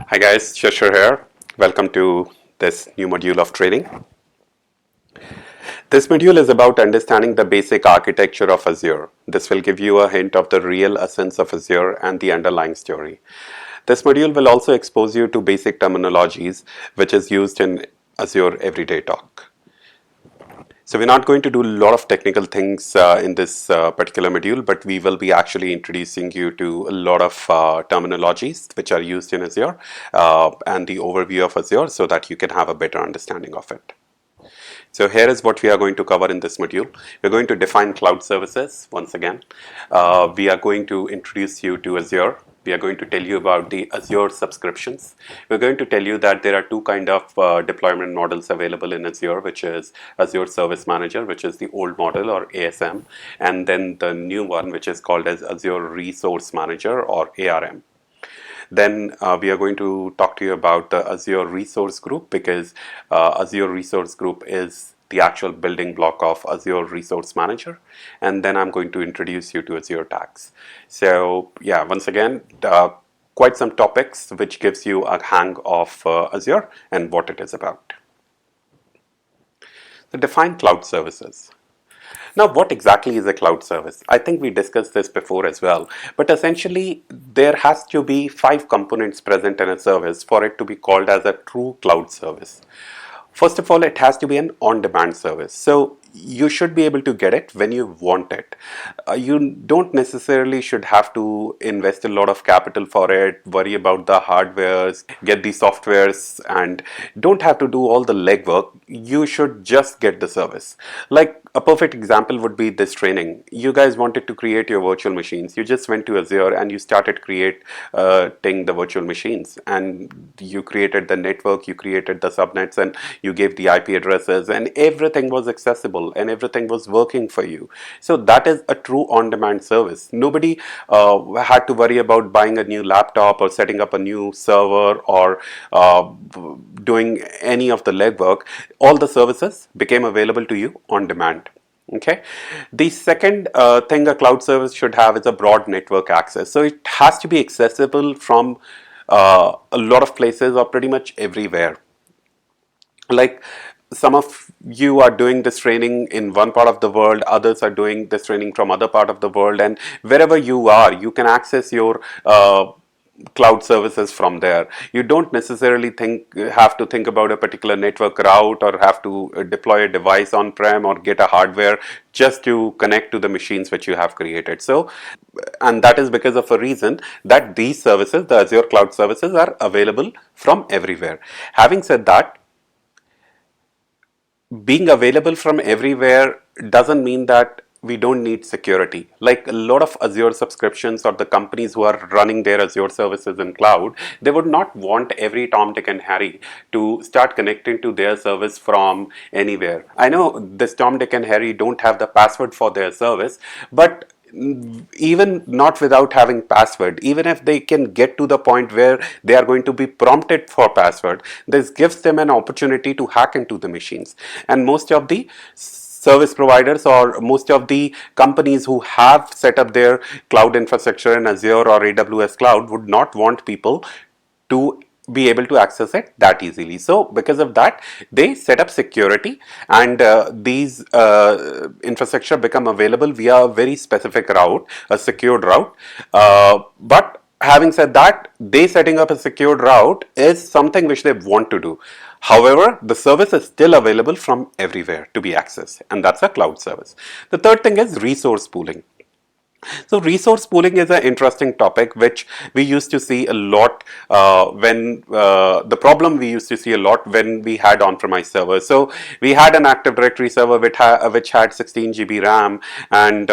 Hi guys, Shashir here. Welcome to this new module of training. This module is about understanding the basic architecture of Azure. This will give you a hint of the real essence of Azure and the underlying story. This module will also expose you to basic terminologies which is used in Azure everyday talk. So we're not going to do a lot of technical things in this particular module, but we will be actually introducing you to a lot of terminologies which are used in Azure and the overview of Azure so that you can have a better understanding of it. So here is what we are going to cover in this module. We're going to define cloud services once again. We are going to introduce you to Azure. We are going to tell you about the Azure subscriptions. We're going to tell you that there are two kind of deployment models available in Azure, which is Azure Service Manager, which is the old model or ASM, and then the new one, which is called as Azure Resource Manager or ARM. Then we are going to talk to you about the Azure Resource Group because Azure Resource Group is the actual building block of Azure Resource Manager. And then I'm going to introduce you to Azure Tags. So yeah, once again, quite some topics which gives you a hang of Azure and what it is about. So define cloud services. Now, what exactly is a cloud service? I think we discussed this before as well, but essentially there has to be 5 components present in a service for it to be called as a true cloud service. First of all, it has to be an on-demand service. So you should be able to get it when you want it. You don't necessarily should have to invest a lot of capital for it, worry about the hardwares, get the softwares, and don't have to do all the legwork. You should just get the service. Like a perfect example would be this training. You guys wanted to create your virtual machines. You just went to Azure and you started creating the virtual machines, and you created the network, you created the subnets, and you gave the IP addresses, and everything was accessible and everything was working for you. So that is a true on-demand service. Nobody had to worry about buying a new laptop or setting up a new server or doing any of the legwork. All the services became available to you on demand. Okay. The second thing a cloud service should have is a broad network access. So it has to be accessible from a lot of places or pretty much everywhere. Like some of you are doing this training in one part of the world, others are doing this training from other part of the world, and wherever you are, you can access your cloud services from there. You don't necessarily have to think about a particular network route or have to deploy a device on prem or get a hardware just to connect to the machines which you have created. So and that is because of a reason that these services, the Azure cloud services, are available from everywhere. Having said that, being available from everywhere doesn't mean that we don't need security. Like a lot of Azure subscriptions or the companies who are running their Azure services in cloud, they would not want every Tom, Dick and Harry to start connecting to their service from anywhere. I know this Tom, Dick and Harry don't have the password for their service, but even not without having password, even if they can get to the point where they are going to be prompted for password, this gives them an opportunity to hack into the machines. And most of the service providers or most of the companies who have set up their cloud infrastructure in Azure or AWS cloud would not want people to be able to access it that easily. So because of that, they set up security, and these infrastructure become available via a very specific route, a secured route. But having said that, they setting up a secured route is something which they want to do. However, the service is still available from everywhere to be accessed, and that's a cloud service. The third thing is resource pooling. So resource pooling is an interesting topic which we used to see a lot when the problem we used to see a lot when we had on-premise servers. So we had an Active Directory server which had 16 GB RAM and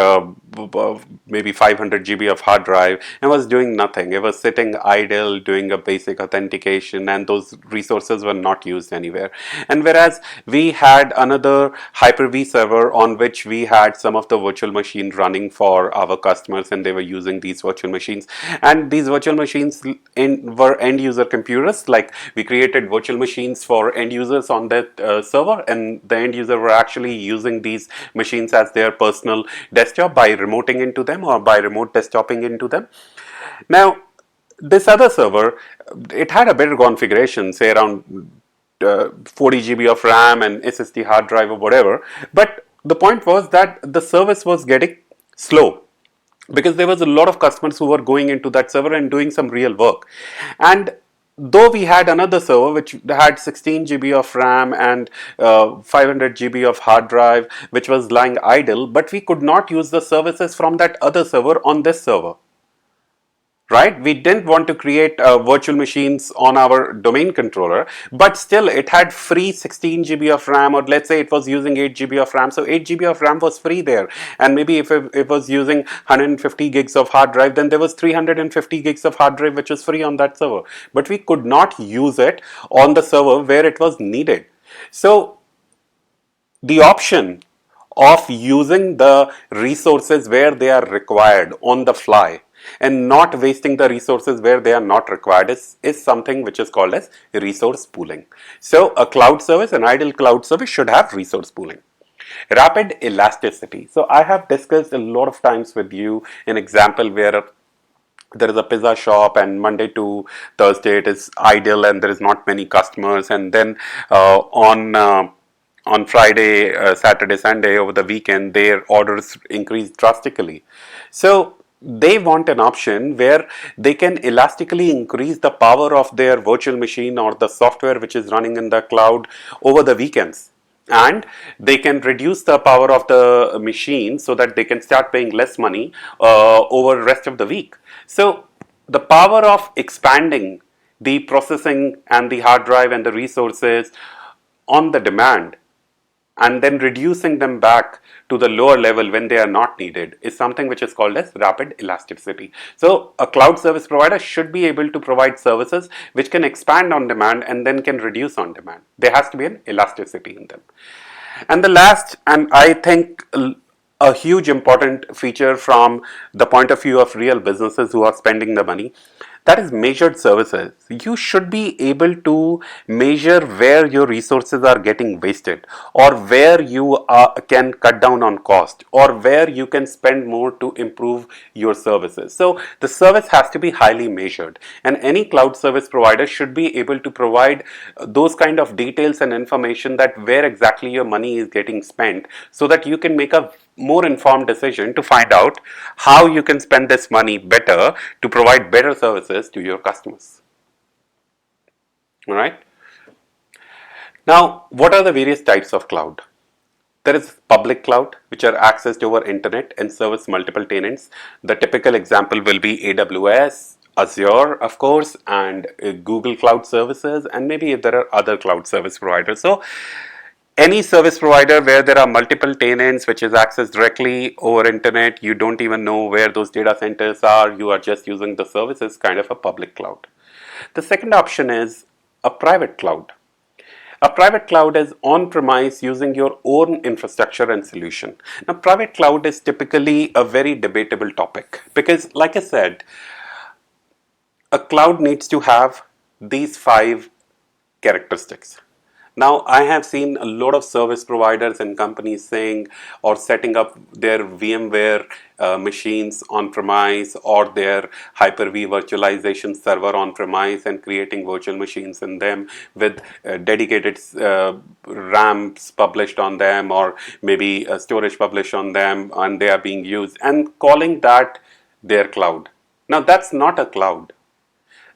maybe 500 GB of hard drive and was doing nothing. It was sitting idle doing a basic authentication, and those resources were not used anywhere. And whereas we had another Hyper-V server on which we had some of the virtual machine running for our customers, and they were using these virtual machines, and these virtual machines were end user computers. Like we created virtual machines for end users on that server, and the end user were actually using these machines as their personal desktop by remoting into them or by remote desktoping into them. Now this other server, it had a better configuration, say around 40 GB of RAM and SSD hard drive or whatever. But the point was that the service was getting slow because there was a lot of customers who were going into that server and doing some real work. And though we had another server which had 16 GB of RAM and 500 GB of hard drive which was lying idle, but we could not use the services from that other server on this server. Right? We didn't want to create virtual machines on our domain controller, but still it had free 16 GB of RAM, or let's say it was using 8 GB of RAM. So 8 GB of RAM was free there. And maybe if it was using 150 gigs of hard drive, then there was 350 gigs of hard drive which was free on that server. But we could not use it on the server where it was needed. So the option of using the resources where they are required on the fly and not wasting the resources where they are not required is something which is called as resource pooling. So a cloud service, an ideal cloud service should have resource pooling. Rapid elasticity. So I have discussed a lot of times with you an example where there is a pizza shop and Monday to Thursday it is idle and there is not many customers, and then on Friday, Saturday, Sunday, over the weekend, their orders increase drastically. So they want an option where they can elastically increase the power of their virtual machine or the software which is running in the cloud over the weekends. And they can reduce the power of the machine so that they can start paying less money over the rest of the week. So the power of expanding the processing and the hard drive and the resources on the demand and then reducing them back to the lower level when they are not needed is something which is called as rapid elasticity. So a cloud service provider should be able to provide services which can expand on demand and then can reduce on demand. There has to be an elasticity in them. And the last, and I think a huge important feature from the point of view of real businesses who are spending the money, that is measured services. You should be able to measure where your resources are getting wasted, or where you can cut down on cost, or where you can spend more to improve your services. So the service has to be highly measured, and any cloud service provider should be able to provide those kind of details and information that where exactly your money is getting spent, so that you can make a more informed decision to find out how you can spend this money better to provide better services to your customers. All right. Now, what are the various types of cloud? There is public cloud, which are accessed over internet and service multiple tenants. The typical example will be AWS, Azure, of course, and Google Cloud Services, and maybe there are other cloud service providers. So any service provider where there are multiple tenants which is accessed directly over internet, you don't even know where those data centers are, you are just using the services, kind of a public cloud. The second option is a private cloud. A private cloud is on-premise using your own infrastructure and solution. Now, private cloud is typically a very debatable topic because, like I said, a cloud needs to have these 5 characteristics. Now, I have seen a lot of service providers and companies saying or setting up their VMware machines on premise or their Hyper-V virtualization server on premise and creating virtual machines in them with dedicated RAMs published on them, or maybe storage published on them, and they are being used and calling that their cloud. Now, that's not a cloud.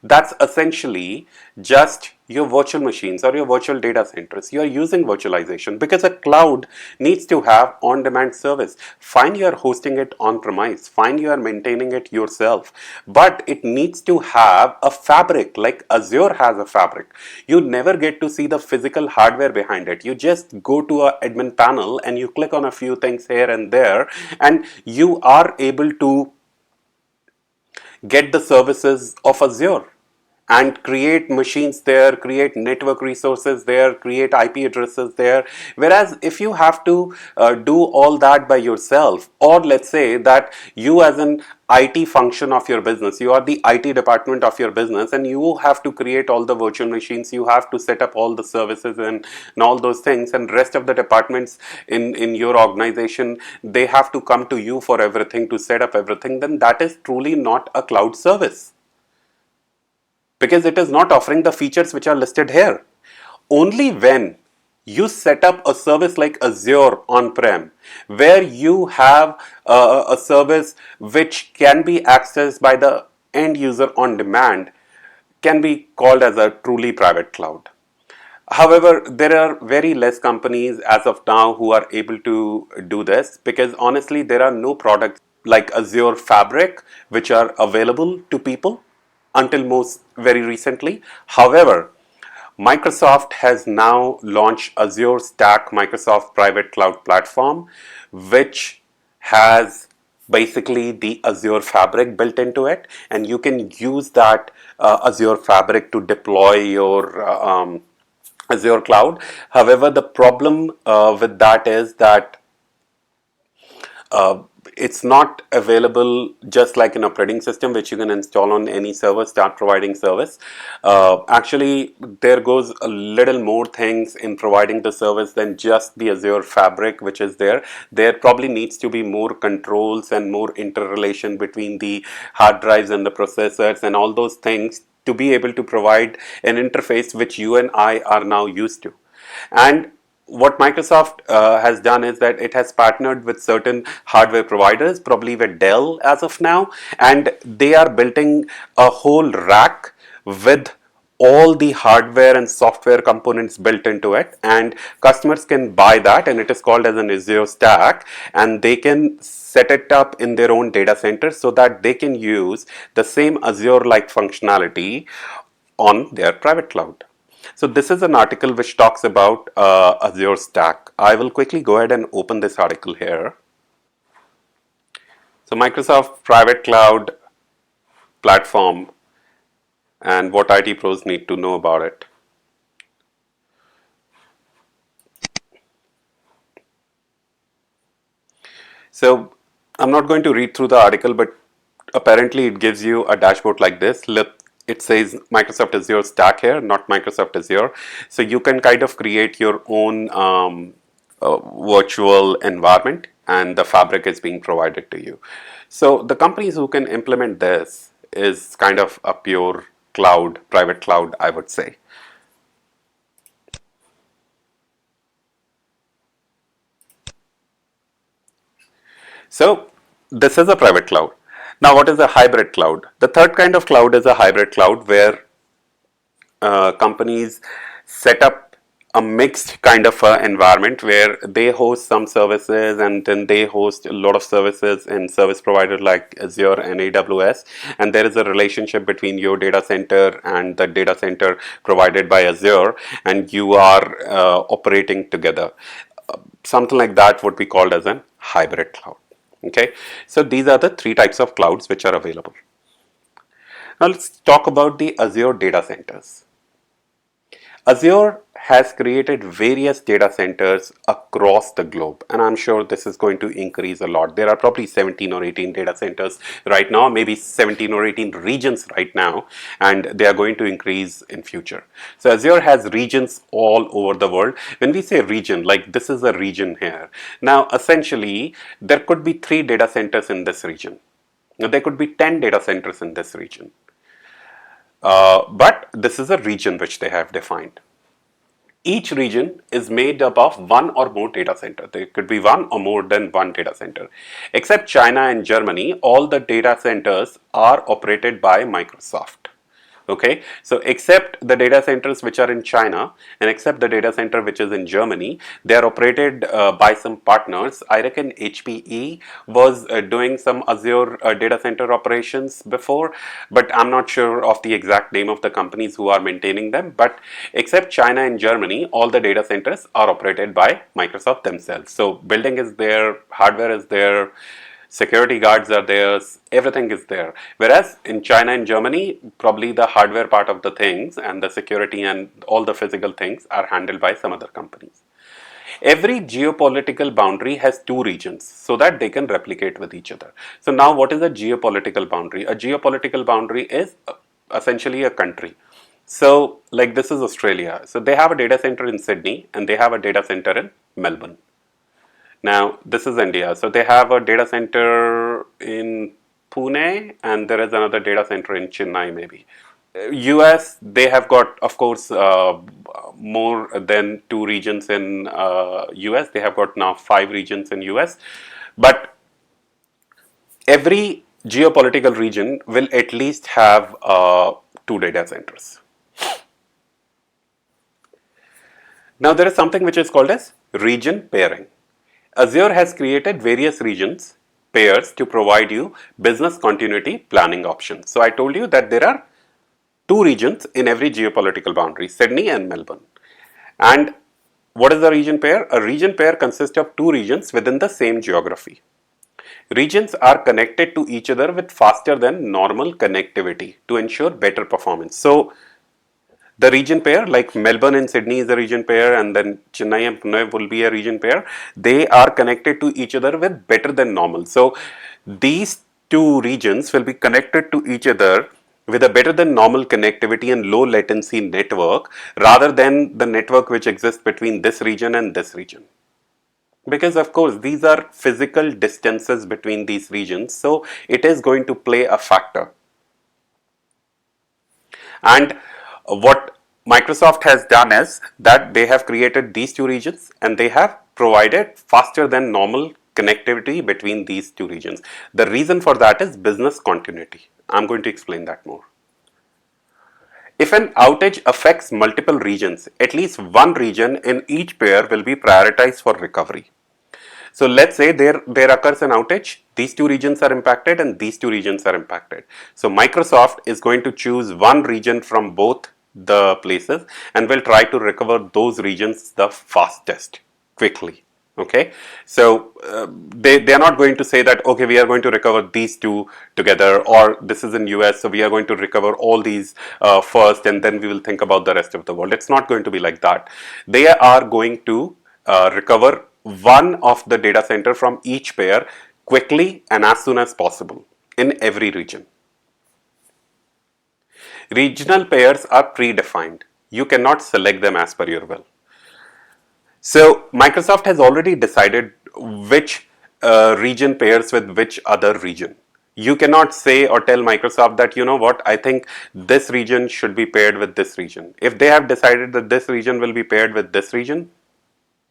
That's essentially just your virtual machines or your virtual data centers. You are using virtualization because a cloud needs to have on-demand service. Fine, you are hosting it on-premise. Fine, you are maintaining it yourself. But it needs to have a fabric, like Azure has a fabric. You never get to see the physical hardware behind it. You just go to an admin panel and you click on a few things here and there, and you are able to get the services of Azure and create machines there, create network resources there, create IP addresses there. Whereas if you have to do all that by yourself, or let's say that you as an IT function of your business, you are the IT department of your business and you have to create all the virtual machines, you have to set up all the services and all those things, and rest of the departments in your organization, they have to come to you for everything, to set up everything, then that is truly not a cloud service. because it is not offering the features which are listed here. Only when you set up a service like Azure on-prem, where you have a service which can be accessed by the end user on demand, can be called as a truly private cloud. However, there are very less companies as of now who are able to do this, because honestly, there are no products like Azure Fabric which are available to people until most very recently. However, Microsoft has now launched Azure Stack Microsoft Private Cloud Platform, which has basically the Azure Fabric built into it, and you can use that Azure Fabric to deploy your Azure cloud. However, the problem with that is that uh, it's not available just like an operating system which you can install on any server, start providing service. Actually, there goes a little more things in providing the service than just the Azure Fabric which is there. There probably needs to be more controls and more interrelation between the hard drives and the processors and all those things to be able to provide an interface which you and I are now used to. And what Microsoft has done is that it has partnered with certain hardware providers, probably with Dell as of now, and they are building a whole rack with all the hardware and software components built into it, and customers can buy that, and it is called as an Azure Stack, and they can set it up in their own data center so that they can use the same Azure like functionality on their private cloud. So this is an article which talks about Azure Stack. I will quickly go ahead and open this article here. So Microsoft Private Cloud Platform and what IT pros need to know about it. So I'm not going to read through the article, but apparently it gives you a dashboard like this. It says Microsoft Azure Stack here, not Microsoft Azure. So you can kind of create your own virtual environment, and the fabric is being provided to you. So the companies who can implement this is kind of a pure cloud, private cloud, I would say. So this is a private cloud. Now, what is a hybrid cloud? The third kind of cloud is a hybrid cloud where companies set up a mixed kind of environment where they host some services and then they host a lot of services in service providers like Azure and AWS, and there is a relationship between your data center and the data center provided by Azure, and you are operating together. Something like that would be called as an hybrid cloud. Okay, so these are the three types of clouds which are available. Now let's talk about the Azure data centers. Azure has created various data centers across the globe, and I'm sure this is going to increase a lot. There are probably 17 or 18 data centers right now, maybe 17 or 18 regions right now, and they are going to increase in future. So Azure has regions all over the world. When we say region, like this is a region here. Now, essentially, there could be 3 data centers in this region. Now, there could be 10 data centers in this region. But this is a region which they have defined. Each region is made up of one or more data center. There could be one or more than one data center. Except China and Germany, all the data centers are operated by Microsoft. Okay, so except the data centers which are in China and except the data center which is in Germany, they are operated by some partners. I reckon HPE was doing some Azure data center operations before, but I'm not sure of the exact name of the companies who are maintaining them. But except China and Germany, all the data centers are operated by Microsoft themselves. So building is there, hardware is there, security guards are there, everything is there. Whereas in China and Germany, probably the hardware part of the things and the security and all the physical things are handled by some other companies. Every geopolitical boundary has 2 regions so that they can replicate with each other. So now what is a geopolitical boundary? A geopolitical boundary is essentially a country. So like this is Australia. So they have a data center in Sydney and they have a data center in Melbourne. Now, this is India. So they have a data center in Pune and there is another data center in Chennai maybe. US, they have got, of course, more than two regions in US. They have got now 5 regions in US. But every geopolitical region will at least have 2 data centers. Now, there is something which is called as region pairing. Azure has created various regions, pairs to provide you business continuity planning options. So, I told you that there are 2 regions in every geopolitical boundary, Sydney and Melbourne. And what is a region pair? A region pair consists of 2 regions within the same geography. Regions are connected to each other with faster than normal connectivity to ensure better performance. So, the region pair, like Melbourne and Sydney is a region pair, and then Chennai and Pune will be a region pair. They are connected to each other with better than normal. So, these 2 regions will be connected to each other with a better than normal connectivity and low latency network rather than the network which exists between this region and this region. Because of course these are physical distances between these regions, so it is going to play a factor. And what Microsoft has done is that they have created these 2 regions and they have provided faster than normal connectivity between these 2 regions. The reason for that is business continuity. I'm going to explain that more. If an outage affects multiple regions, at least one region in each pair will be prioritized for recovery. So let's say there occurs an outage, these 2 regions are impacted and these 2 regions are impacted. So Microsoft is going to choose one region from both the places and will try to recover those regions the fastest, quickly. Okay, so they are not going to say that, okay, we are going to recover these 2 together, or this is in US, so we are going to recover all these first and then we will think about the rest of the world. It's not going to be like that. They are going to recover one of the data center from each pair quickly and as soon as possible in every region. Regional pairs are predefined. You cannot select them as per your will. So Microsoft has already decided which region pairs with which other region. You cannot say or tell Microsoft that, you know what, I think this region should be paired with this region. If they have decided that this region will be paired with this region,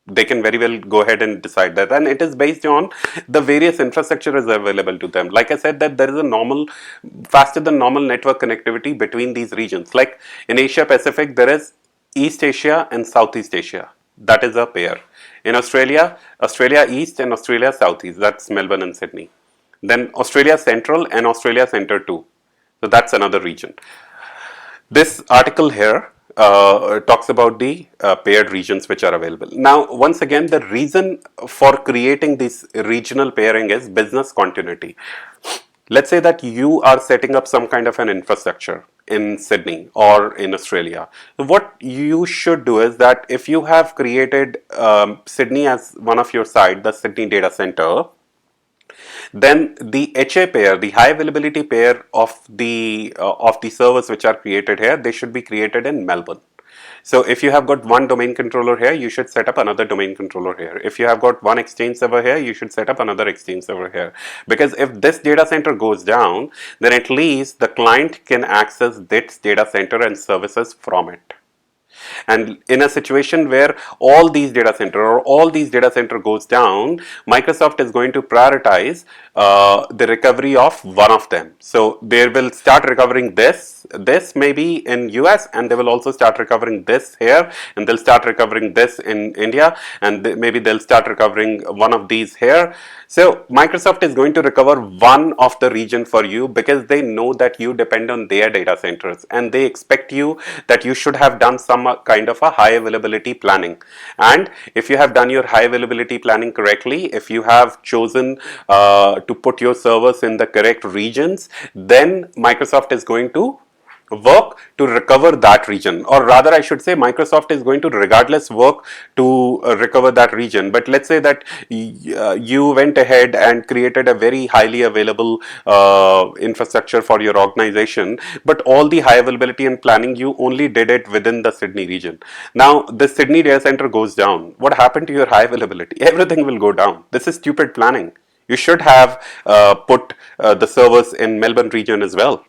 they can very well go ahead and decide that, and it is based on the various infrastructure is available to them. Like I said, that there is a normal, faster than normal network connectivity between these regions. Like in Asia Pacific, there is East Asia and Southeast Asia. That is a pair. In Australia, Australia East and Australia Southeast. That's Melbourne and Sydney. Then Australia Central and Australia Center too. So that's another region. This article here talks about the paired regions which are available. Now, once again, the reason for creating this regional pairing is business continuity. Let's say that you are setting up some kind of an infrastructure in Sydney or in Australia. What you should do is that if you have created Sydney as one of your site, the Sydney data center, then the HA pair, the high availability pair of the servers which are created here, they should be created in Melbourne. So if you have got one domain controller here, you should set up another domain controller here. If you have got one exchange server here, you should set up another exchange server here. Because if this data center goes down, then at least the client can access this data center and services from it. And in a situation where all these data center goes down, Microsoft is going to prioritize the recovery of one of them. So they will start recovering this maybe in US, and they will also start recovering this here, and they'll start recovering this in India, and maybe they'll start recovering one of these here. So Microsoft is going to recover one of the region for you because they know that you depend on their data centers, and they expect you that you should have done some kind of a high availability planning. And if you have done your high availability planning correctly, if you have chosen to put your servers in the correct regions, then Microsoft is going to work to recover that region, or rather I should say Microsoft is going to regardless work to recover that region. But let's say that you went ahead and created a very highly available infrastructure for your organization, but all the high availability and planning you only did it within the Sydney region. Now the Sydney data center goes down. What happened to your high availability? Everything will go down. This is stupid planning. You should have put the servers in Melbourne region as well.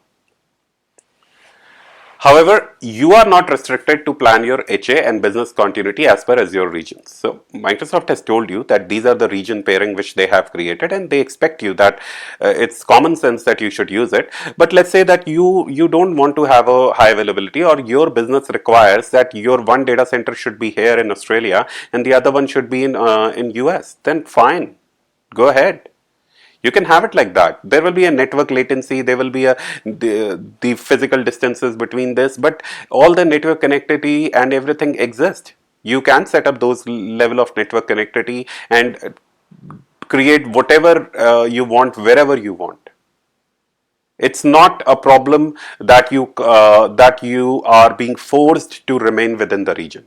However, you are not restricted to plan your HA and business continuity as per Azure regions. So Microsoft has told you that these are the region pairing which they have created, and they expect you that it's common sense that you should use it. But let's say that you don't want to have a high availability, or your business requires that your one data center should be here in Australia and the other one should be in US. Then fine, go ahead. You can have it like that. There will be a network latency, there will be the physical distances between this, but all the network connectivity and everything exists. You can set up those level of network connectivity and create whatever you want wherever you want. It's not a problem that you are being forced to remain within the region.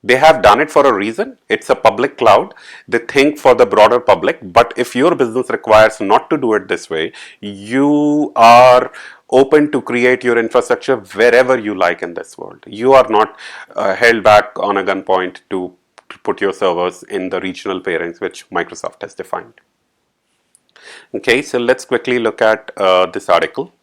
They have done it for a reason. It's a public cloud. They think for the broader public. But if your business requires not to do it this way, you are open to create your infrastructure wherever you like in this world. You are not held back on a gunpoint to put your servers in the regional pairings which Microsoft has defined. Okay, so let's quickly look at this article.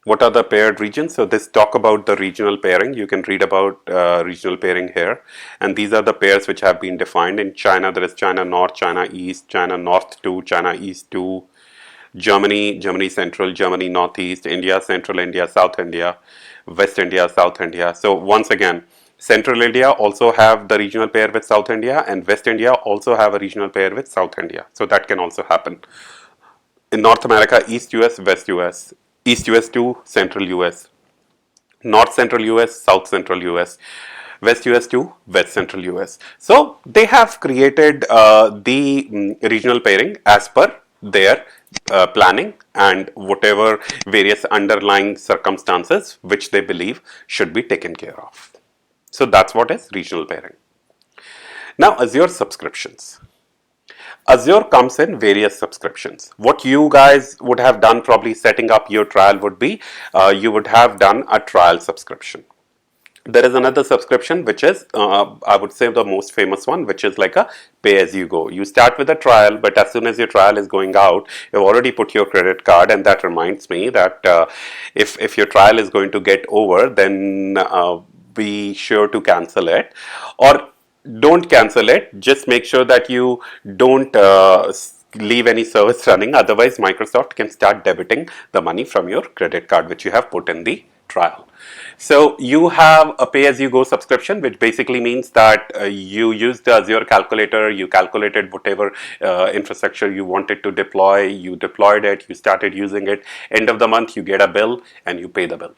What are the paired regions? So this talk about the regional pairing. You can read about regional pairing here. And these are the pairs which have been defined. In China, there is China North, China East, China North 2, China East 2, Germany, Germany Central, Germany Northeast, India Central, India South India, West India, South India. So once again, Central India also have the regional pair with South India, and West India also have a regional pair with South India. So that can also happen. In North America, East US, West US, East US to Central US, North Central US, South Central US, West US to West Central US. So they have created the regional pairing as per their planning and whatever various underlying circumstances which they believe should be taken care of. So that's what is regional pairing. Now Azure subscriptions. Azure comes in various subscriptions. What you guys would have done probably setting up your trial would be, you would have done a trial subscription. There is another subscription which is, I would say the most famous one, which is like a pay as you go. You start with a trial, but as soon as your trial is going out, you've already put your credit card, and that reminds me that if your trial is going to get over, then be sure to cancel it, or don't cancel it. Just make sure that you don't leave any service running. Otherwise, Microsoft can start debiting the money from your credit card which you have put in the trial. So you have a pay-as-you-go subscription, which basically means that you use the Azure calculator, you calculated whatever infrastructure you wanted to deploy, you deployed it, you started using it. End of the month, you get a bill and you pay the bill.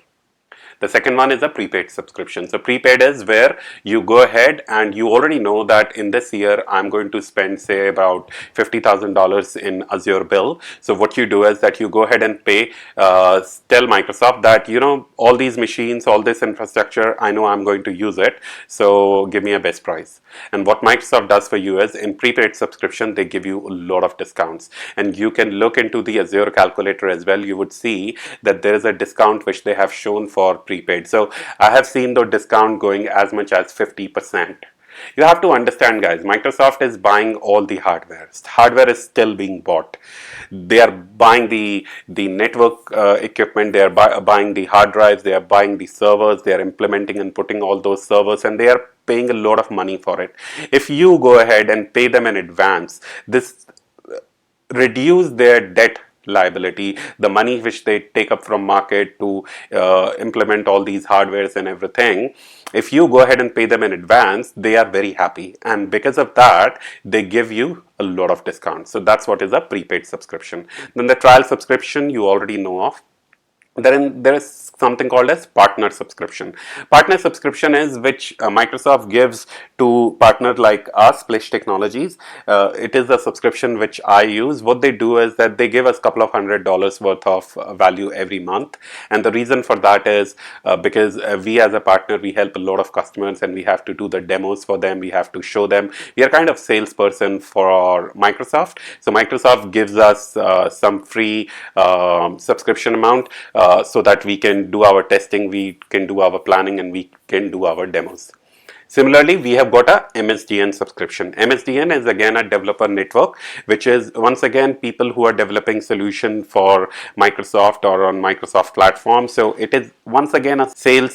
The second one is a prepaid subscription. So prepaid is where you go ahead and you already know that in this year I'm going to spend say about $50,000 in Azure bill. So what you do is that you go ahead and pay, tell Microsoft that, you know, all these machines, all this infrastructure, I know I'm going to use it. So give me a best price. And what Microsoft does for you is in prepaid subscription, they give you a lot of discounts. And you can look into the Azure calculator as well. You would see that there is a discount which they have shown for prepaid. So I have seen the discount going as much as 50%. You have to understand, guys, Microsoft is buying all the hardware. Hardware is still being bought. They are buying the network equipment, they are buying the hard drives, they are buying the servers, they are implementing and putting all those servers, and they are paying a lot of money for it. If you go ahead and pay them in advance, this reduce their debt liability, the money which they take up from market to implement all these hardwares and everything. If you go ahead and pay them in advance, they are very happy, and because of that they give you a lot of discounts. So that's what is a prepaid subscription. Then the trial subscription you already know of. Then there is something called as partner subscription. Partner subscription is which Microsoft gives to partners like us, Splish Technologies. It is a subscription which I use. What they do is that they give us a couple of $100 worth of value every month, and the reason for that is because we as a partner, we help a lot of customers and we have to do the demos for them, we have to show them. We are kind of salesperson for Microsoft. So Microsoft gives us some free subscription amount so that we can do our testing, we can do our planning, and we can do our demos. Similarly, we have got a MSDN subscription. MSDN is again a developer network, which is once again people who are developing solution for Microsoft or on Microsoft platform. So it is once again a sales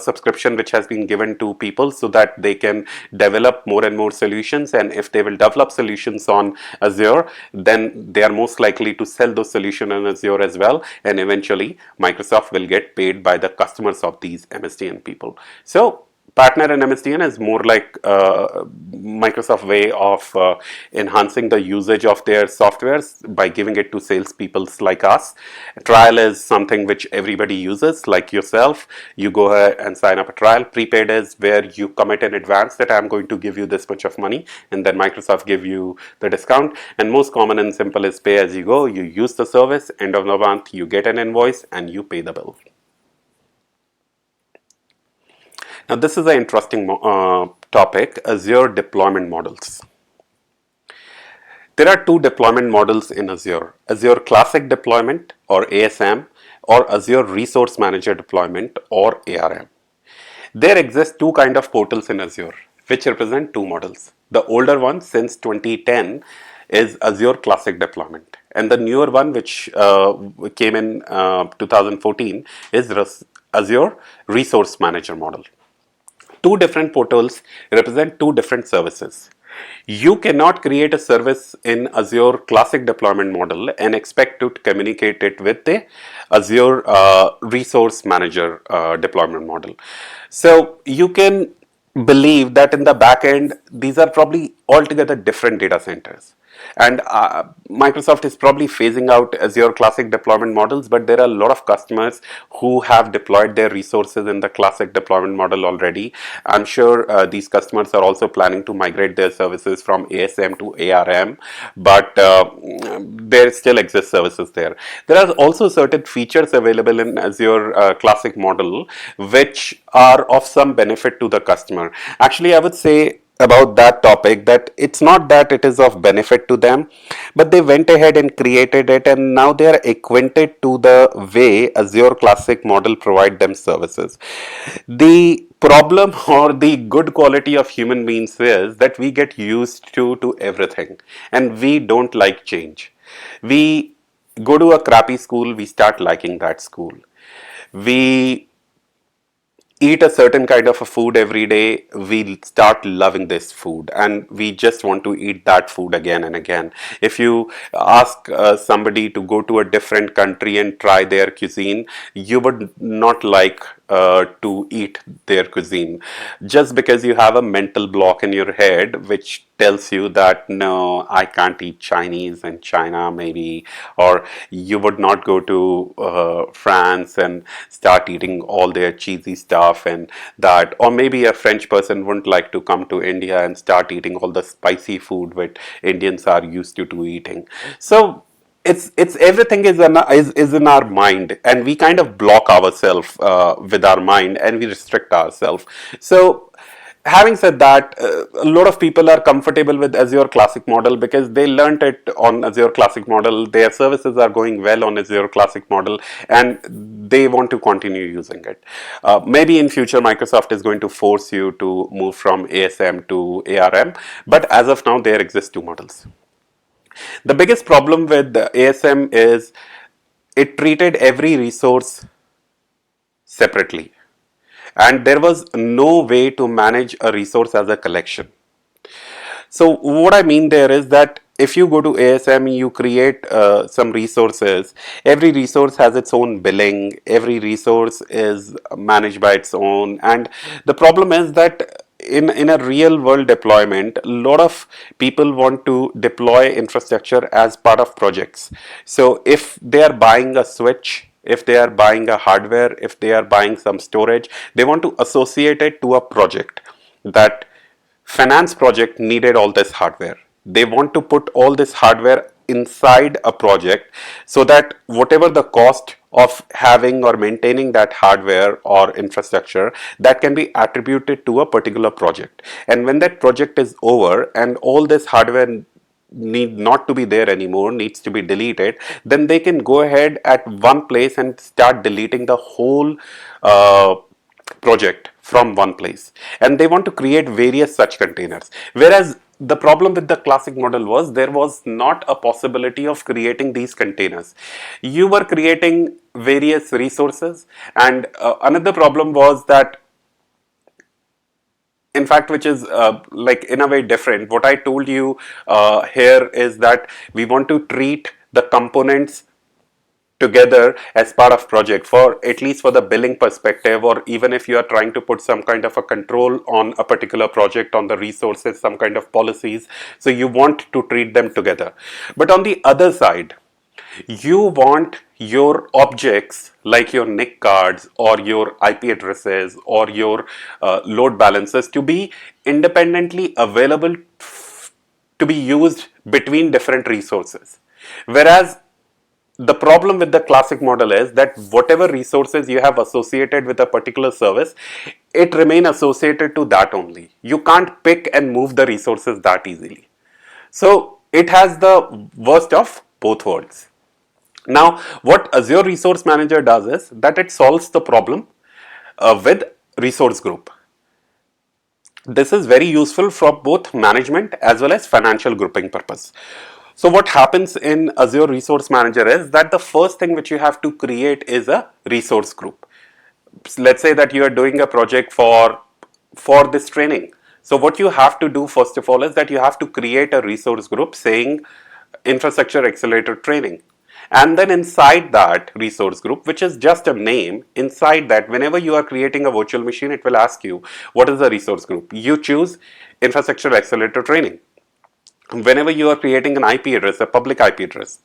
subscription which has been given to people so that they can develop more and more solutions. And if they will develop solutions on Azure, then they are most likely to sell those solutions on Azure as well. And eventually, Microsoft will get paid by the customers of these MSDN people. So partner and MSDN is more like Microsoft way of enhancing the usage of their softwares by giving it to salespeople like us. Trial is something which everybody uses, like yourself. You go ahead and sign up a trial. Prepaid is where you commit in advance that I'm going to give you this much of money, and then Microsoft give you the discount. And most common and simple is pay as you go. You use the service, end of the month you get an invoice and you pay the bill. Now, this is an interesting topic, Azure deployment models. There are two deployment models in Azure, Azure Classic Deployment or ASM or Azure Resource Manager Deployment or ARM. There exist two kind of portals in Azure which represent two models. The older one since 2010 is Azure Classic Deployment, and the newer one which came in 2014 is Azure Resource Manager model. Two different portals represent two different services. You cannot create a service in Azure Classic Deployment model and expect to communicate it with the Azure Resource Manager deployment model. So you can believe that in the back end, these are probably altogether different data centers. And Microsoft is probably phasing out Azure Classic deployment models, but there are a lot of customers who have deployed their resources in the Classic deployment model already. I'm sure these customers are also planning to migrate their services from ASM to ARM, but there still exist services there. There are also certain features available in Azure Classic model which are of some benefit to the customer. Actually, I would say about that topic that it's not that it is of benefit to them, but they went ahead and created it, and now they are acquainted to the way Azure Classic model provide them services. The problem or the good quality of human beings is that we get used to everything and we don't like change. We go to a crappy school, we start liking that school. We eat a certain kind of a food every day, we start loving this food and we just want to eat that food again and again. If you ask somebody to go to a different country and try their cuisine, you would not like to eat their cuisine just because you have a mental block in your head which tells you that no, I can't eat Chinese in China maybe, or you would not go to France and start eating all their cheesy stuff and that, or maybe a French person wouldn't like to come to India and start eating all the spicy food which Indians are used to eating. So it's everything is in our mind, and we kind of block ourselves with our mind and we restrict ourselves. So having said that, a lot of people are comfortable with Azure Classic model because they learned it on Azure Classic model. Their services are going well on Azure Classic model and they want to continue using it. Maybe in future Microsoft is going to force you to move from ASM to ARM, but as of now there exist two models. The biggest problem with the ASM is it treated every resource separately, and there was no way to manage a resource as a collection. So what I mean there is that if you go to ASM, you create some resources. Every resource has its own billing. Every resource is managed by its own. And the problem is that in a real world deployment, a lot of people want to deploy infrastructure as part of projects. So if they are buying a switch, if they are buying a hardware, if they are buying some storage, they want to associate it to a project. That finance project needed all this hardware. They want to put all this hardware inside a project so that whatever the cost of having or maintaining that hardware or infrastructure, that can be attributed to a particular project. And when that project is over and all this hardware need not to be there anymore, needs to be deleted, then they can go ahead at one place and start deleting the whole project from one place, and they want to create various such containers. Whereas the problem with the classic model was there was not a possibility of creating these containers. You were creating various resources, and another problem was that, in fact, which is like in a way different. What I told you here is that we want to treat the components together as part of project, for at least for the billing perspective, or even if you are trying to put some kind of a control on a particular project, on the resources, some kind of policies, so you want to treat them together. But on the other side, you want your objects like your NIC cards or your IP addresses or your load balancers to be independently available to be used between different resources. Whereas the problem with the classic model is that whatever resources you have associated with a particular service, it remain associated to that only. You can't pick and move the resources that easily. So it has the worst of both worlds. Now, what Azure Resource Manager does is that it solves the problem with resource group. This is very useful for both management as well as financial grouping purpose. So what happens in Azure Resource Manager is that the first thing which you have to create is a resource group. Let's say that you are doing a project for this training. So what you have to do first of all is that you have to create a resource group saying Infrastructure Accelerator Training. And then inside that resource group, which is just a name, inside that, whenever you are creating a virtual machine, it will ask you, what is the resource group? You choose Infrastructure Accelerator Training. Whenever you are creating an IP address, a public IP address,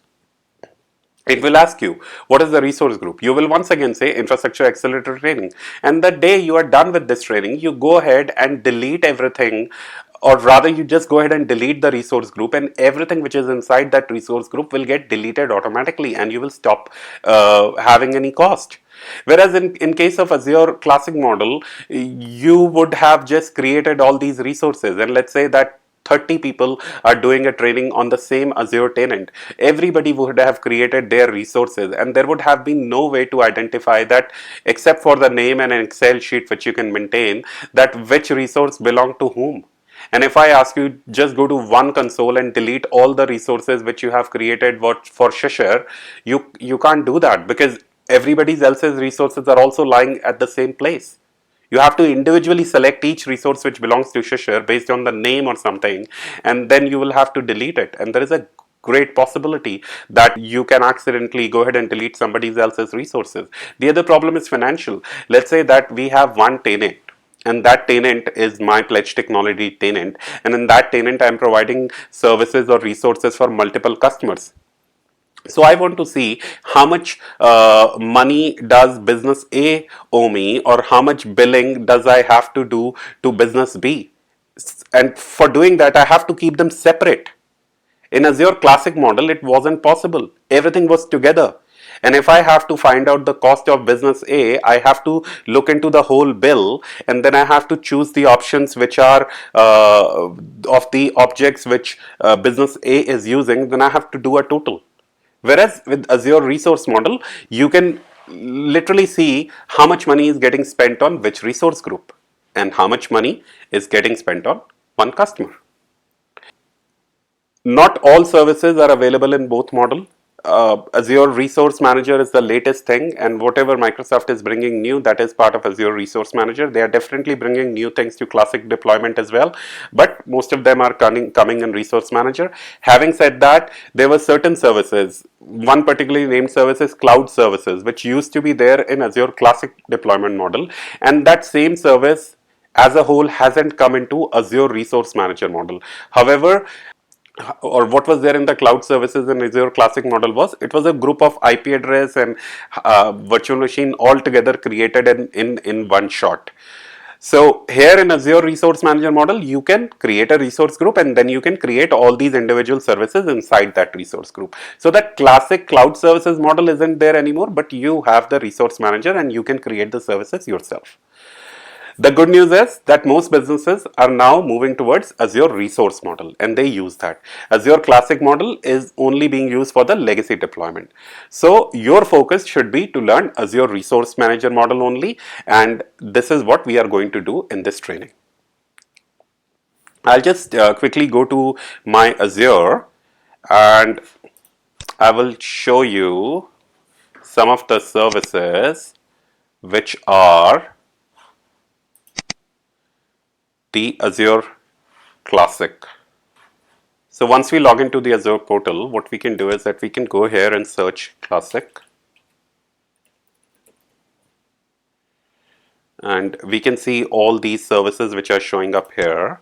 it will ask you, what is the resource group? You will once again say Infrastructure Accelerator Training. And the day you are done with this training, you go ahead and delete everything, or rather you just go ahead and delete the resource group, and everything which is inside that resource group will get deleted automatically, and you will stop having any cost. Whereas in case of Azure Classic model, you would have just created all these resources, and let's say that 30 people are doing a training on the same Azure tenant. Everybody would have created their resources, and there would have been no way to identify that, except for the name and an Excel sheet which you can maintain, that which resource belonged to whom. And if I ask you just go to one console and delete all the resources which you have created for Shishir, you can't do that, because everybody else's resources are also lying at the same place. You have to individually select each resource which belongs to Shishir based on the name or something, and then you will have to delete it. And there is a great possibility that you can accidentally go ahead and delete somebody else's resources. The other problem is financial. Let's say that we have one tenant, and that tenant is my Pledge Technology tenant, and in that tenant I am providing services or resources for multiple customers. So I want to see how much money does business A owe me, or how much billing does I have to do to business B. And for doing that, I have to keep them separate. In Azure Classic model, it wasn't possible. Everything was together. And if I have to find out the cost of business A, I have to look into the whole bill, and then I have to choose the options which are of the objects which business A is using. Then I have to do a total. Whereas with Azure Resource Model, you can literally see how much money is getting spent on which resource group, and how much money is getting spent on one customer. Not all services are available in both model. Azure Resource Manager is the latest thing, and whatever Microsoft is bringing new, that is part of Azure Resource Manager. They are definitely bringing new things to classic deployment as well, but most of them are coming in Resource Manager. Having said that, there were certain services, one particularly named service is Cloud Services, which used to be there in Azure Classic deployment model, and that same service as a whole hasn't come into Azure Resource Manager model. However, or what was there in the cloud services in Azure Classic model was, it was a group of IP address and virtual machine all together created in one shot. So here in Azure Resource Manager model, you can create a resource group, and then you can create all these individual services inside that resource group. So that classic cloud services model isn't there anymore, but you have the resource manager and you can create the services yourself. The good news is that most businesses are now moving towards Azure Resource model, and they use that. Azure Classic model is only being used for the legacy deployment. So your focus should be to learn Azure Resource Manager model only, and this is what we are going to do in this training. I'll just quickly go to my Azure, and I will show you some of the services which are the Azure Classic. So once we log into the Azure portal, what we can do is that we can go here and search Classic. And we can see all these services which are showing up here.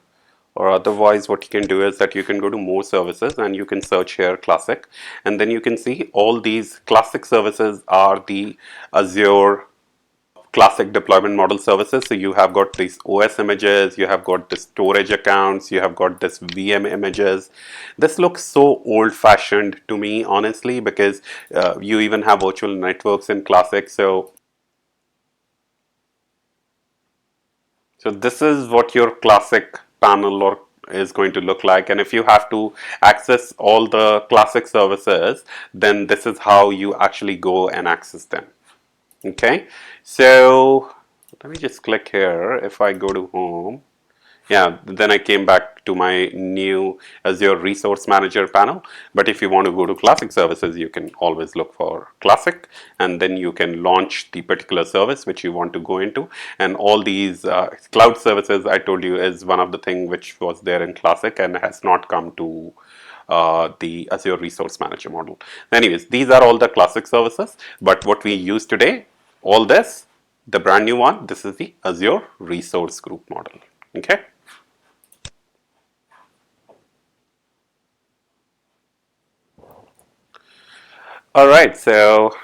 Or otherwise, what you can do is that you can go to more services and you can search here Classic. And then you can see all these Classic services are the Azure Classic deployment model services. So you have got these OS images, you have got the storage accounts, you have got this VM images. This looks so old fashioned to me, honestly, because you even have virtual networks in Classic. So this is what your Classic panel or is going to look like, and if you have to access all the Classic services, then this is how you actually go and access them. Okay, so let me just click here. If I go to home, yeah, then I came back to my new Azure Resource Manager panel. But if you want to go to Classic services, you can always look for Classic, and then you can launch the particular service which you want to go into. And all these cloud services I told you is one of the things which was there in Classic and has not come to the Azure Resource Manager model. Anyways, these are all the Classic services, but what we use today, all this, the brand new one, this is the Azure Resource Group model. Okay. All right, so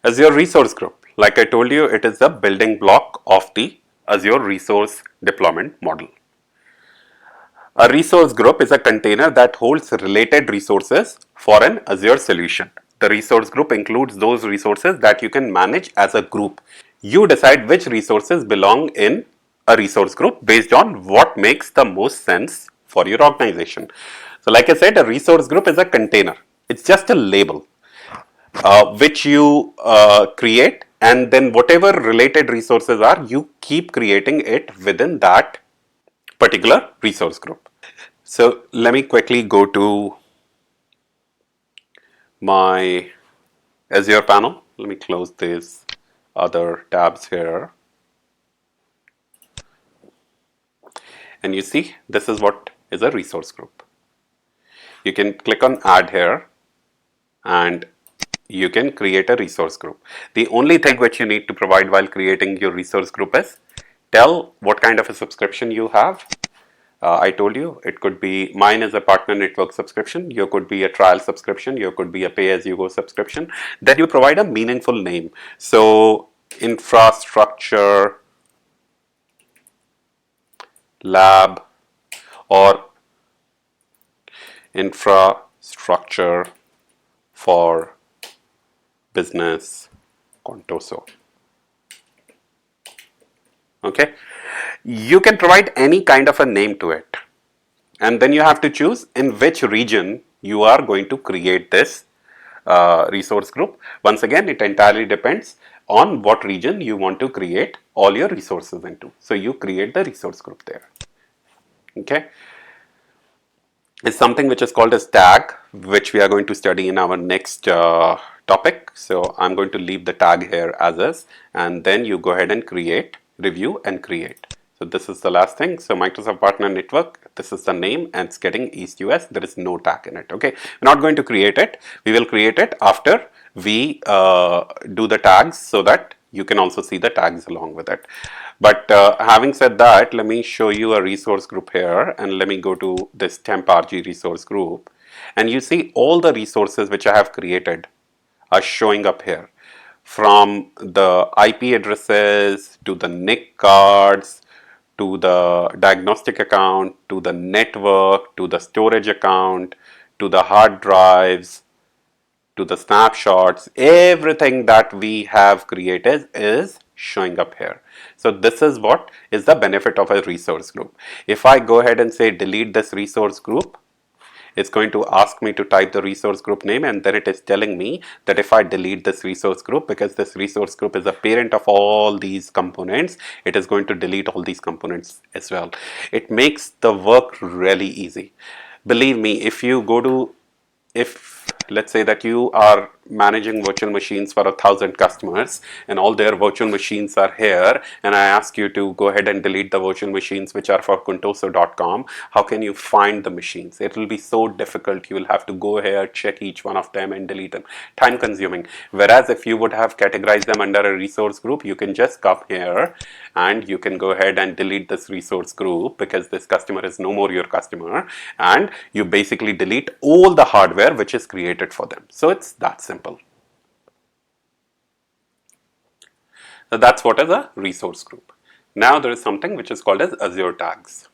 Azure Resource Group, like I told you, it is the building block of the Azure Resource Deployment model. A resource group is a container that holds related resources for an Azure solution. The resource group includes those resources that you can manage as a group. You decide which resources belong in a resource group based on what makes the most sense for your organization. So like I said, a resource group is a container. It's just a label which you create, and then whatever related resources are, you keep creating it within that particular resource group. So let me quickly go to my Azure panel. Let me close these other tabs here. And you see, this is what is a resource group. You can click on add here and you can create a resource group. The only thing which you need to provide while creating your resource group is tell what kind of a subscription you have. I told you it could be, mine is a partner network subscription, you could be a trial subscription, you could be a pay as you go subscription. Then you provide a meaningful name. So infrastructure lab or infrastructure for business Contoso. Okay, you can provide any kind of a name to it, and then you have to choose in which region you are going to create this resource group. Once again, it entirely depends on what region you want to create all your resources into. So you create the resource group there. Okay, it's something which is called as tag, which we are going to study in our next topic. So I'm going to leave the tag here as is, and then you go ahead and create, review and create. So this is the last thing. So Microsoft Partner Network, this is the name and it's getting East US. There is no tag in it. Okay, we're not going to create it. We will create it after we do the tags so that you can also see the tags along with it. But having said that, let me show you a resource group here, and let me go to this temp RG resource group, and you see all the resources which I have created are showing up here, from the IP addresses to the NIC cards to the diagnostic account to the network to the storage account to the hard drives to the snapshots, everything that we have created is showing up here. So this is what is the benefit of a resource group. If I go ahead and say delete this resource group, it's going to ask me to type the resource group name, and then it is telling me that if I delete this resource group, because this resource group is a parent of all these components, it is going to delete all these components as well. It makes the work really easy. Believe me, if let's say that you are managing virtual machines for 1,000 customers and all their virtual machines are here, and I ask you to go ahead and delete the virtual machines which are for Contoso.com, how can you find the machines? It will be so difficult. You will have to go here, check each one of them and delete them. Time consuming. Whereas if you would have categorized them under a resource group, you can just come here and you can go ahead and delete this resource group, because this customer is no more your customer, and you basically delete all the hardware which is created for them. So it's that simple. So that's what is a resource group. Now there is something which is called as Azure tags.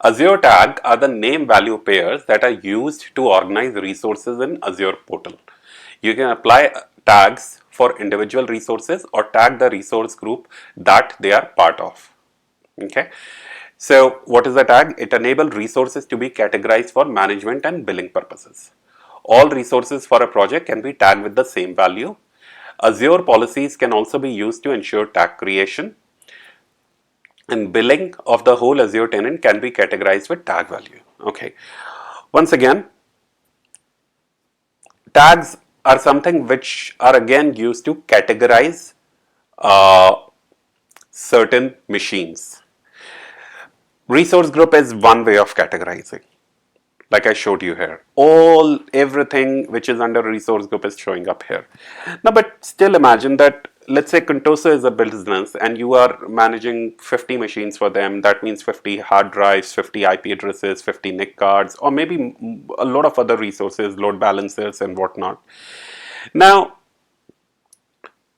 Azure tag are the name value pairs that are used to organize resources in Azure portal. You can apply tags for individual resources or tag the resource group that they are part of. Okay. So what is the tag? It enables resources to be categorized for management and billing purposes. All resources for a project can be tagged with the same value. Azure policies can also be used to ensure tag creation, and billing of the whole Azure tenant can be categorized with tag value. Okay. Once again, tags are something which are again used to categorize certain machines. Resource group is one way of categorizing, like I showed you here. Everything which is under resource group is showing up here. Now, but still imagine that, let's say Contoso is a business and you are managing 50 machines for them. That means 50 hard drives, 50 IP addresses, 50 NIC cards, or maybe a lot of other resources, load balancers and whatnot. Now,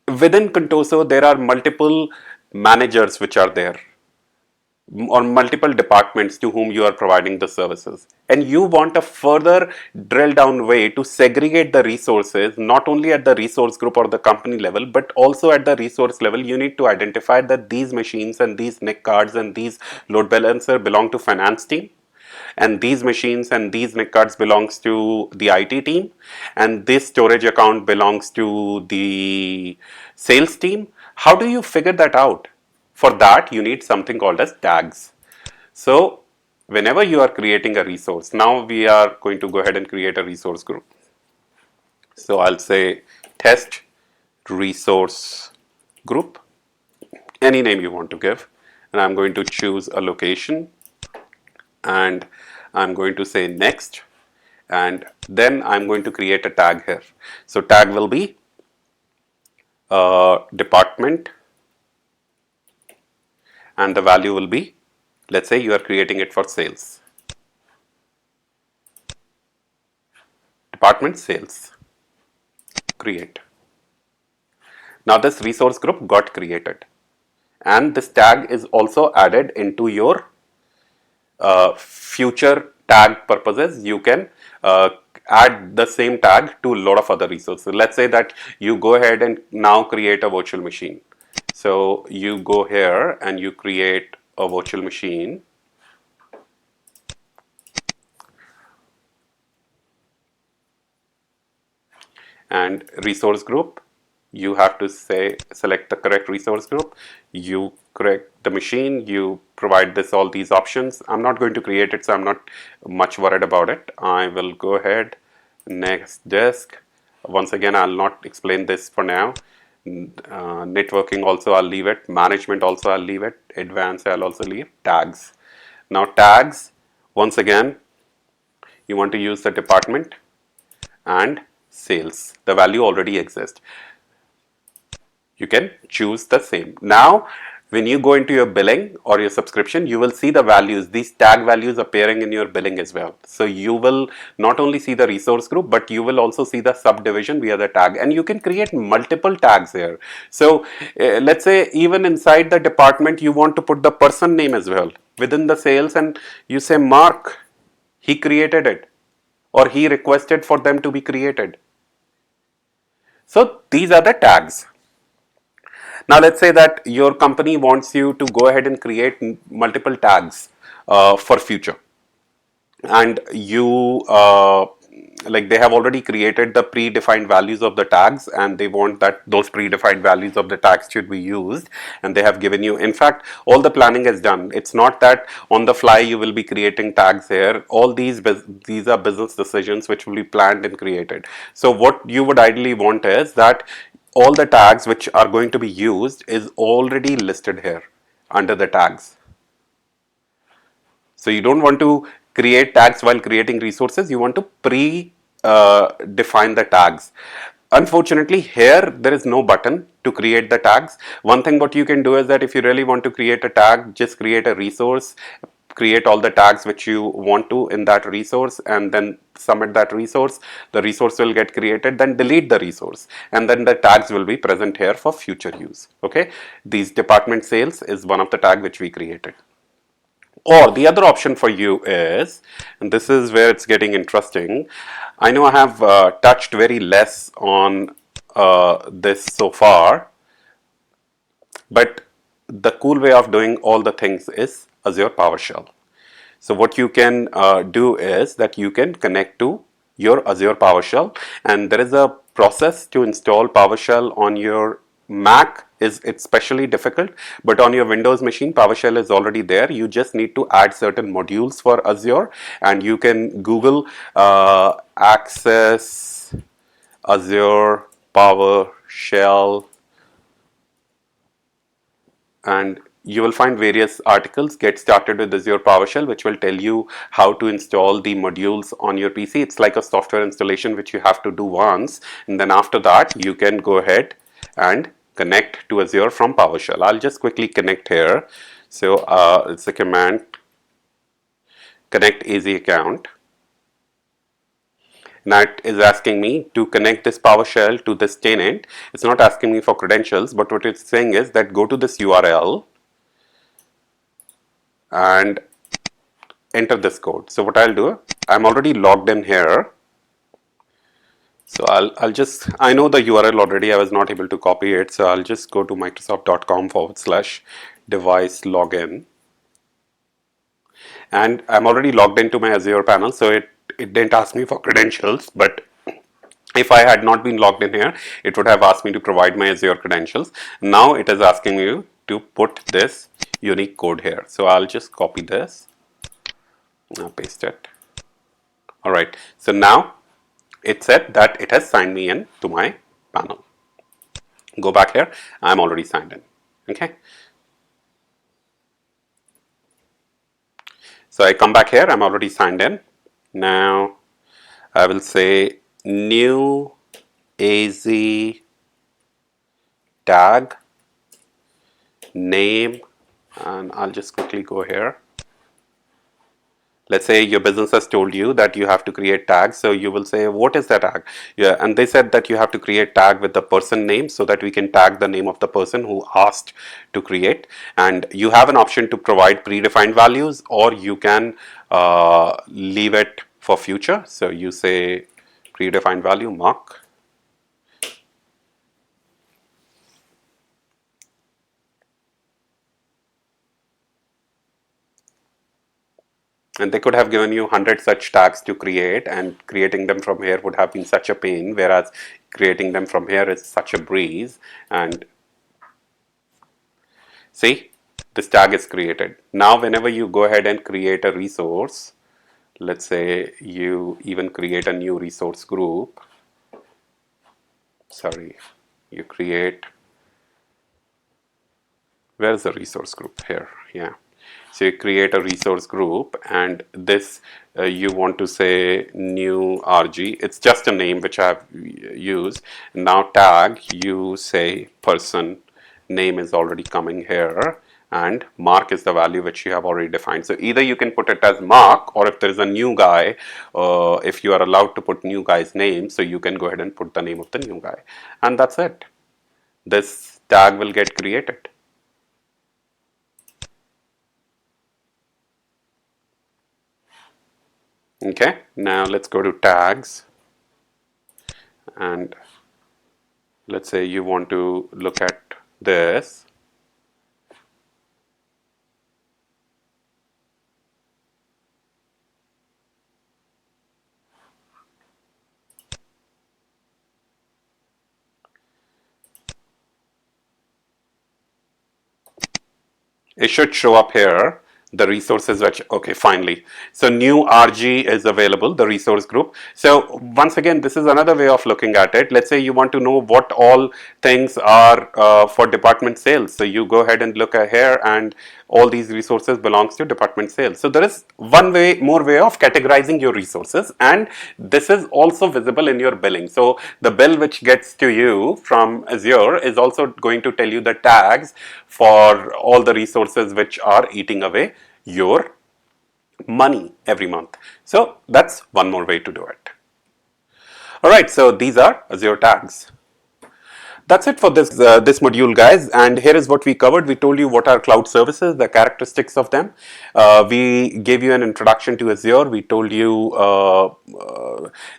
within Contoso, there are multiple managers which are there, or multiple departments to whom you are providing the services, and you want a further drill down way to segregate the resources, not only at the resource group or the company level, but also at the resource level. You need to identify that these machines and these NIC cards and these load balancer belong to finance team, and these machines and these NIC cards belongs to the IT team, and this storage account belongs to the sales team. How do you figure that out? For that, you need something called as tags. So whenever you are creating a resource, now we are going to go ahead and create a resource group. So I'll say test resource group, any name you want to give, and I'm going to choose a location, and I'm going to say next, and then I'm going to create a tag here. So tag will be department, and the value will be, let's say you are creating it for sales. Department sales. Create. Now this resource group got created, and this tag is also added into your future tag purposes. You can add the same tag to a lot of other resources. Let's say that you go ahead and now create a virtual machine. So you go here and you create a virtual machine, and resource group, you have to say select the correct resource group, you correct the machine, you provide this all these options. I'm not going to create it, so I'm not much worried about it. I will go ahead, next desk. Once again, I'll not explain this for now. Networking also I'll leave it, management also I'll leave it, advanced I'll also leave, tags. Now tags, once again, you want to use the department and sales. The value already exists. You can choose the same. Now when you go into your billing or your subscription, you will see the values, these tag values appearing in your billing as well. So you will not only see the resource group, but you will also see the subdivision via the tag, and you can create multiple tags here. So let's say even inside the department you want to put the person name as well within the sales, and you say Mark, he created it, or he requested for them to be created. So these are the tags. Now let's say that your company wants you to go ahead and create multiple tags for future, and you like they have already created the predefined values of the tags, and they want that those predefined values of the tags should be used, and they have given you, in fact all the planning is done. It's not that on the fly you will be creating tags here. All these are business decisions which will be planned and created. So what you would ideally want is that all the tags which are going to be used is already listed here under the tags. So you don't want to create tags while creating resources. You want to define the tags. Unfortunately, here there is no button to create the tags. One thing what you can do is that if you really want to create a tag, just create a resource, create all the tags which you want to in that resource, and then submit that resource. The resource will get created, then delete the resource, and then the tags will be present here for future use. Okay, these department sales is one of the tag which we created. Or the other option for you is, and this is where it's getting interesting. I know I have touched very less on this so far, but the cool way of doing all the things is Azure PowerShell. So what you can do is that you can connect to your Azure PowerShell, and there is a process to install PowerShell on your Mac. It's especially difficult, but on your Windows machine PowerShell is already there. You just need to add certain modules for Azure, and you can Google access Azure PowerShell, and you will find various articles. Get started with Azure PowerShell, which will tell you how to install the modules on your PC. It's like a software installation which you have to do once, and then after that you can go ahead and connect to Azure from PowerShell. I'll just quickly connect here. So it's a command connect AZ account. Now it is asking me to connect this PowerShell to this tenant. It's not asking me for credentials, but what it's saying is that go to this URL and enter this code. So what I'll do, I'm already logged in here. So I'll just, I know the URL already, I was not able to copy it. So I'll just go to microsoft.com/device login. And I'm already logged into my Azure panel. So it didn't ask me for credentials, but if I had not been logged in here, it would have asked me to provide my Azure credentials. Now it is asking me to put this unique code here. So I'll just copy this. Now paste it. All right. So now it said that it has signed me in to my panel. Go back here. I'm already signed in. Okay. So I come back here. I'm already signed in. Now I will say new AZ tag name, and I'll just quickly go here. Let's say your business has told you that you have to create tags. So you will say, what is that tag? Yeah, and they said that you have to create tag with the person name so that we can tag the name of the person who asked to create. And you have an option to provide predefined values, or you can leave it for future. So you say predefined value mark. And they could have given you 100 such tags to create, and creating them from here would have been such a pain, whereas creating them from here is such a breeze. And see, this tag is created. Now, whenever you go ahead and create a resource, let's say you even create a new resource group. Sorry, you create, where's the resource group here? Yeah. So you create a resource group, and this you want to say new RG. It's just a name which I have used. Now tag, you say person name is already coming here, and mark is the value which you have already defined. So either you can put it as mark, or if there is a new guy, if you are allowed to put new guy's name, so you can go ahead and put the name of the new guy, and that's it. This tag will get created. Okay, now let's go to tags, and let's say you want to look at this. It should show up here, the resources which, okay, finally. So new RG is available, the resource group. So once again, this is another way of looking at it. Let's say you want to know what all things are for department sales. So you go ahead and look at here, and all these resources belongs to department sales. So there is one more way of categorizing your resources, and this is also visible in your billing. So the bill which gets to you from Azure is also going to tell you the tags for all the resources which are eating away your money every month. So that's one more way to do it. All right, so these are Azure tags. That's it for this module, guys. And here is what we covered. We told you what are cloud services, the characteristics of them. We gave you an introduction to Azure. We told you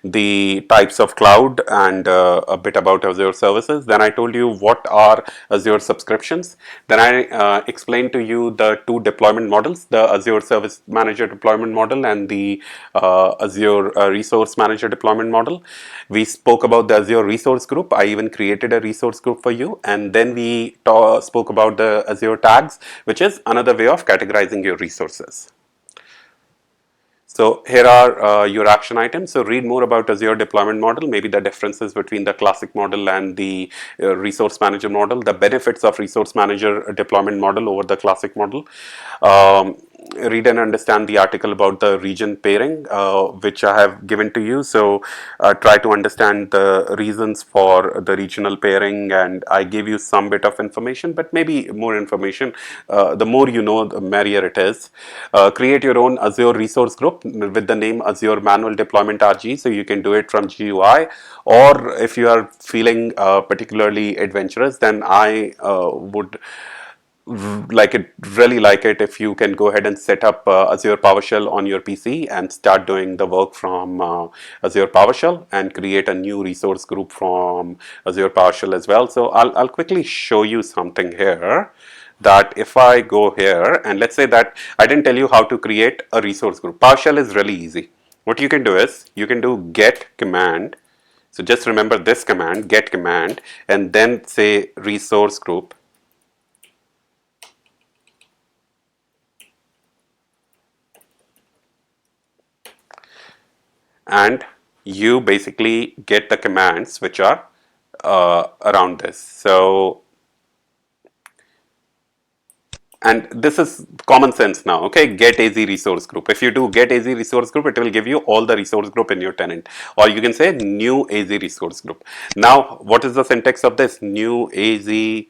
the types of cloud and a bit about Azure services. Then I told you what are Azure subscriptions. Then I explained to you the two deployment models, the Azure Service Manager deployment model and the Azure Resource Manager deployment model. We spoke about the Azure Resource Group. I even created a resource group for you. And then we spoke about the Azure tags, which is another way of categorizing your resources. So here are your action items. So read more about Azure deployment model, maybe the differences between the classic model and the resource manager model, the benefits of resource manager deployment model over the classic model. Read and understand the article about the region pairing, which I have given to you. So try to understand the reasons for the regional pairing, and I gave you some bit of information, but maybe more information. The more you know, the merrier it is. Create your own Azure resource group with the name Azure Manual Deployment RG, so you can do it from GUI, or if you are feeling particularly adventurous, then I would really like it if you can go ahead and set up Azure PowerShell on your PC and start doing the work from Azure PowerShell and create a new resource group from Azure PowerShell as well. So I'll quickly show you something here, that if I go here and let's say that I didn't tell you how to create a resource group. PowerShell is really easy. What you can do is you can do get command. So just remember this command, get command, and then say resource group. And you basically get the commands which are around this. So, and this is common sense now, okay? Get AZ resource group. If you do get AZ resource group, it will give you all the resource group in your tenant. Or you can say new AZ resource group. Now, what is the syntax of this? New AZ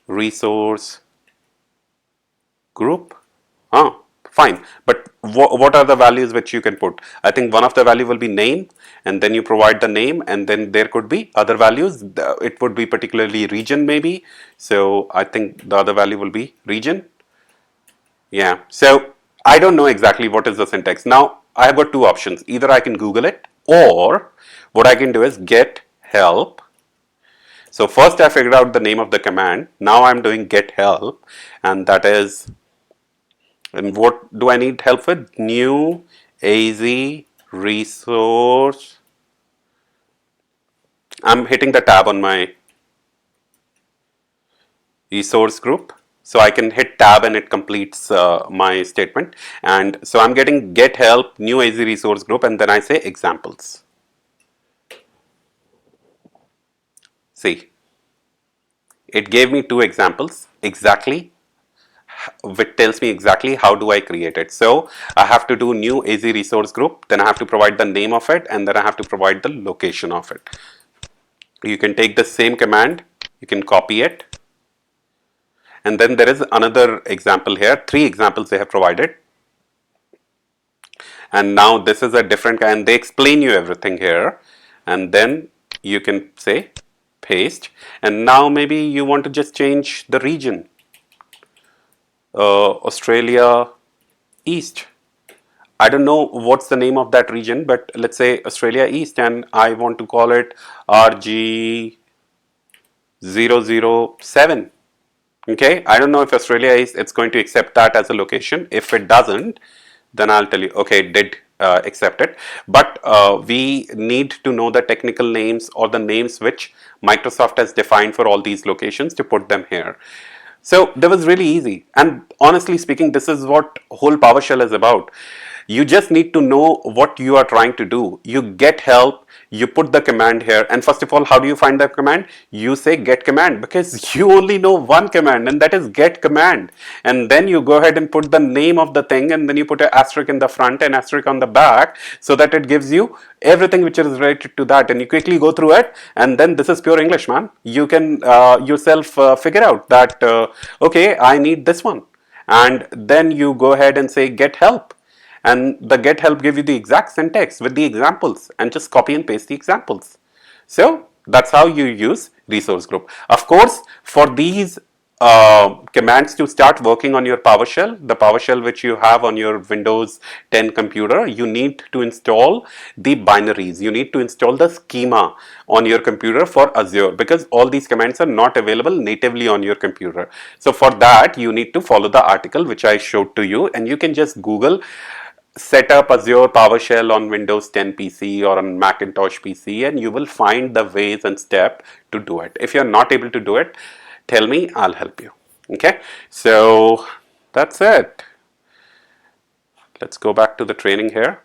resource group? Fine, but what are the values which you can put? I think one of the value will be name, and then you provide the name, and then there could be other values. It would be particularly region maybe. So I think the other value will be region. Yeah, so I don't know exactly what is the syntax. Now I have got two options. Either I can Google it, or what I can do is get help. So first I figured out the name of the command. Now I'm doing get help, and that is, and what do I need help with? New AZ resource. I'm hitting the tab on my resource group. So I can hit tab and it completes my statement. And so I'm getting get help, new AZ resource group, and then I say examples. See, it gave me two examples exactly, which tells me exactly how do I create it. So I have to do new AZ resource group, then I have to provide the name of it, and then I have to provide the location of it. You can take the same command, you can copy it, and then there is another example here, three examples they have provided. And now this is a different kind, they explain you everything here, and then you can say paste, and now maybe you want to just change the region, Australia East. I don't know what's the name of that region, but let's say Australia East, and I want to call it RG 007. Okay, I don't know if Australia is it's going to accept that as a location. If it doesn't, then I'll tell you, okay, it did accept it. But we need to know the technical names or the names which Microsoft has defined for all these locations to put them here. So that was really easy. And honestly speaking, this is what whole PowerShell is about. You just need to know what you are trying to do. You get help, you put the command here. And first of all, how do you find the command? You say get command because you only know one command, and that is get command. And then you go ahead and put the name of the thing, and then you put an asterisk in the front and asterisk on the back so that it gives you everything which is related to that, and you quickly go through it. And then this is pure English, man. You can yourself figure out that okay, I need this one, and then you go ahead and say get help, and the get help give you the exact syntax with the examples, and just copy and paste the examples. So that's how you use resource group. Of course, for these commands to start working on your PowerShell, the PowerShell which you have on your Windows 10 computer, you need to install the binaries. You need to install the schema on your computer for Azure, because all these commands are not available natively on your computer. So for that, you need to follow the article which I showed to you, and you can just Google set up Azure PowerShell on Windows 10 PC or on Macintosh PC, and you will find the ways and step to do it. If you're not able to do it, tell me, I'll help you. Okay, so that's it. Let's go back to the training here.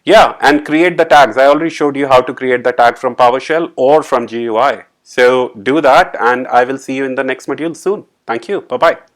Yeah, and create the tags. I already showed you how to create the tag from PowerShell or from GUI. So do that, and I will see you in the next module soon. Thank you. Bye-bye.